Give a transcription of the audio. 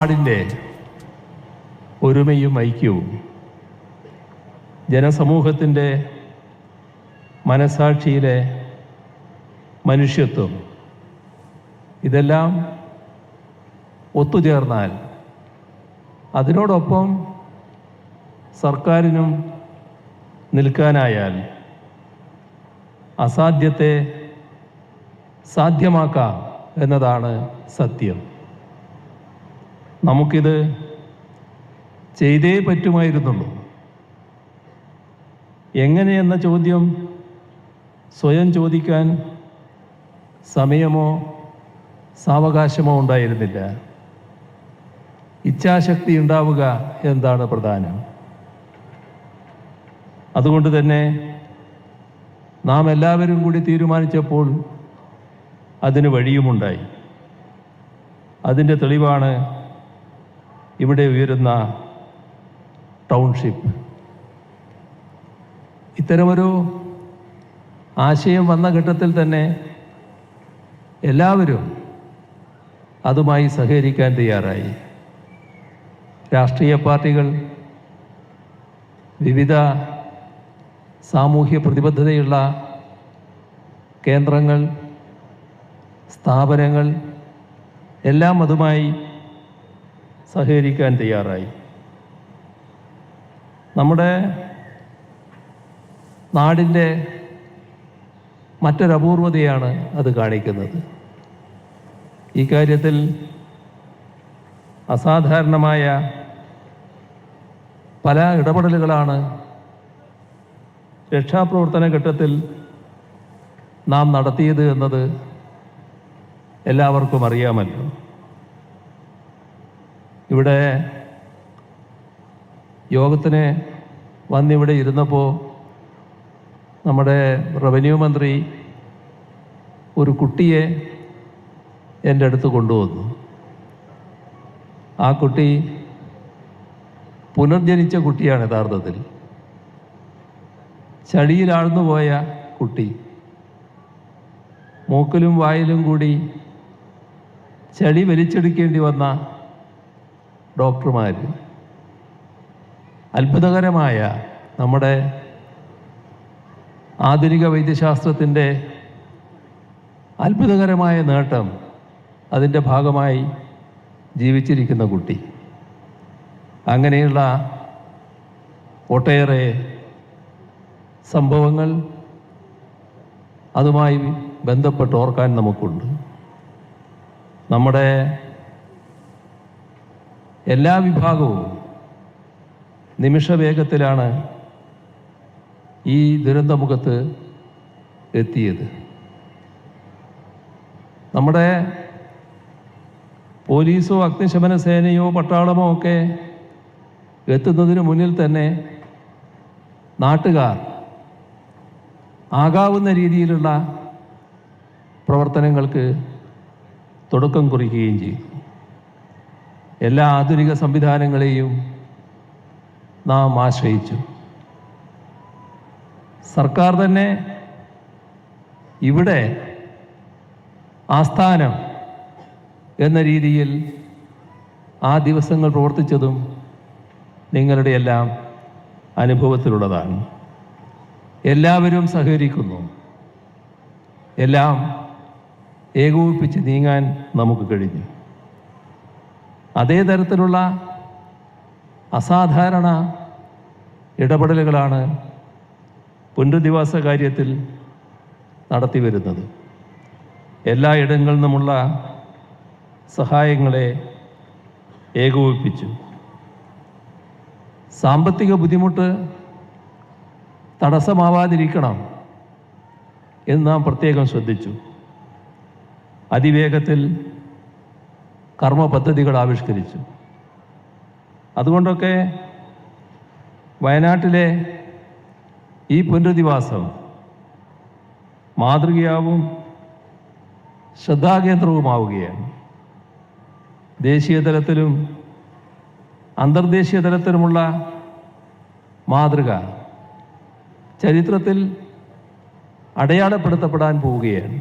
നാടിൻ്റെ ഒരുമയും ഐക്യവും ജനസമൂഹത്തിൻ്റെ മനസാക്ഷിയിലെ മനുഷ്യത്വം ഇതെല്ലാം ഒത്തുചേർന്നാൽ അതിനോടൊപ്പം സർക്കാരിനും നിൽക്കാനായാൽ അസാധ്യത്തെ സാധ്യമാക്കാം എന്നതാണ് സത്യം. നമുക്കിത് ചെയ്തേ പറ്റുമായിരുന്നുള്ളൂ. എങ്ങനെയെന്ന ചോദ്യം സ്വയം ചോദിക്കാൻ സമയമോ സാവകാശമോ ഉണ്ടായിരുന്നില്ല. ഇച്ഛാശക്തി ഉണ്ടാവുക എന്നതാണ് പ്രധാനം. അതുകൊണ്ട് തന്നെ നാം എല്ലാവരും കൂടി തീരുമാനിച്ചപ്പോൾ അതിന് വഴിയുമുണ്ടായി. അതിൻ്റെ തെളിവാണ് ഇവിടെ ഉയരുന്ന ടൗൺഷിപ്പ്. ഇത്തരമൊരു ആശയം വന്ന ഘട്ടത്തിൽ തന്നെ എല്ലാവരും അതുമായി സഹകരിക്കാൻ തയ്യാറായി. രാഷ്ട്രീയ പാർട്ടികൾ, വിവിധ സാമൂഹ്യ പ്രതിബദ്ധതയുള്ള കേന്ദ്രങ്ങൾ, സ്ഥാപനങ്ങൾ എല്ലാം അതുമായി സഹകരിക്കാൻ തയ്യാറായി. നമ്മുടെ നാടിൻ്റെ മറ്റൊരപൂർവതയാണ് അത് കാണിക്കുന്നത്. ഈ കാര്യത്തിൽ അസാധാരണമായ പല ഇടപെടലുകളാണ് രക്ഷാപ്രവർത്തന ഘട്ടത്തിൽ നാം നടത്തിയത് എന്നത് എല്ലാവർക്കും അറിയാമല്ലോ. ഇവിടെ യോഗത്തിന് വന്നിവിടെ ഇരുന്നപ്പോൾ നമ്മുടെ റവന്യൂ മന്ത്രി ഒരു കുട്ടിയെ എൻ്റെ അടുത്ത് കൊണ്ടുവന്നു. ആ കുട്ടി പുനർജനിച്ച കുട്ടിയാണ്. യഥാർത്ഥത്തിൽ ചളിയിലാഴ്ന്നുപോയ കുട്ടി. മൂക്കിലും വായിലും കൂടി ചളി വലിച്ചെടുക്കേണ്ടി വന്ന ഡോക്ടർമാർ. അത്ഭുതകരമായ നമ്മുടെ ആധുനിക വൈദ്യശാസ്ത്രത്തിൻ്റെ അത്ഭുതകരമായ നേട്ടം അതിൻ്റെ ഭാഗമായി ജീവിച്ചിരിക്കുന്ന കുട്ടി. അങ്ങനെയുള്ള ഒട്ടേറെ സംഭവങ്ങൾ അതുമായി ബന്ധപ്പെട്ട് ഓർക്കാൻ നമുക്കുണ്ട്. നമ്മുടെ എല്ലാ വിഭാഗവും നിമിഷവേഗത്തിലാണ് ഈ ദുരന്തമുഖത്ത് എത്തിയത്. നമ്മുടെ പോലീസോ അഗ്നിശമന സേനയോ പട്ടാളമോ ഒക്കെ എത്തുന്നതിന് മുന്നിൽ തന്നെ നാട്ടുകാർ ആകാവുന്ന രീതിയിലുള്ള പ്രവർത്തനങ്ങൾക്ക് തുടക്കം കുറിക്കുകയും ചെയ്തു. എല്ലാ ആധുനിക സംവിധാനങ്ങളെയും നാം ആശ്രയിച്ചു. സർക്കാർ തന്നെ ഇവിടെ ആസ്ഥാനം എന്ന രീതിയിൽ ആ ദിവസങ്ങൾ പ്രവർത്തിച്ചതും നിങ്ങളുടെ എല്ലാം അനുഭവത്തിലുള്ളതാണ്. എല്ലാവരും സഹകരിക്കുന്നു. എല്ലാം ഏകോപിപ്പിച്ച് നീങ്ങാൻ നമുക്ക് കഴിഞ്ഞു. അതേ തരത്തിലുള്ള അസാധാരണ ഇടപെടലുകളാണ് പുനരധിവാസ കാര്യത്തിൽ നടത്തിവരുന്നത്. എല്ലാ ഇടങ്ങളിൽ നിന്നുമുള്ള സഹായങ്ങളെ ഏകോപിപ്പിച്ചു. സാമ്പത്തിക ബുദ്ധിമുട്ട് തടസ്സമാവാതിരിക്കണം എന്ന് നാം പ്രത്യേകം ശ്രദ്ധിച്ചു. അതിവേഗത്തിൽ കർമ്മ പദ്ധതികൾ ആവിഷ്കരിച്ചു. അതുകൊണ്ടൊക്കെ വയനാട്ടിലെ ഈ പുനരധിവാസം മാതൃകയാവും ശ്രദ്ധാകേന്ദ്രവുമാവുകയാണ്. ദേശീയ തലത്തിലും അന്തർദേശീയ തലത്തിലുമുള്ള മാതൃക ചരിത്രത്തിൽ അടയാളപ്പെടുത്തപ്പെടാൻ പോവുകയാണ്.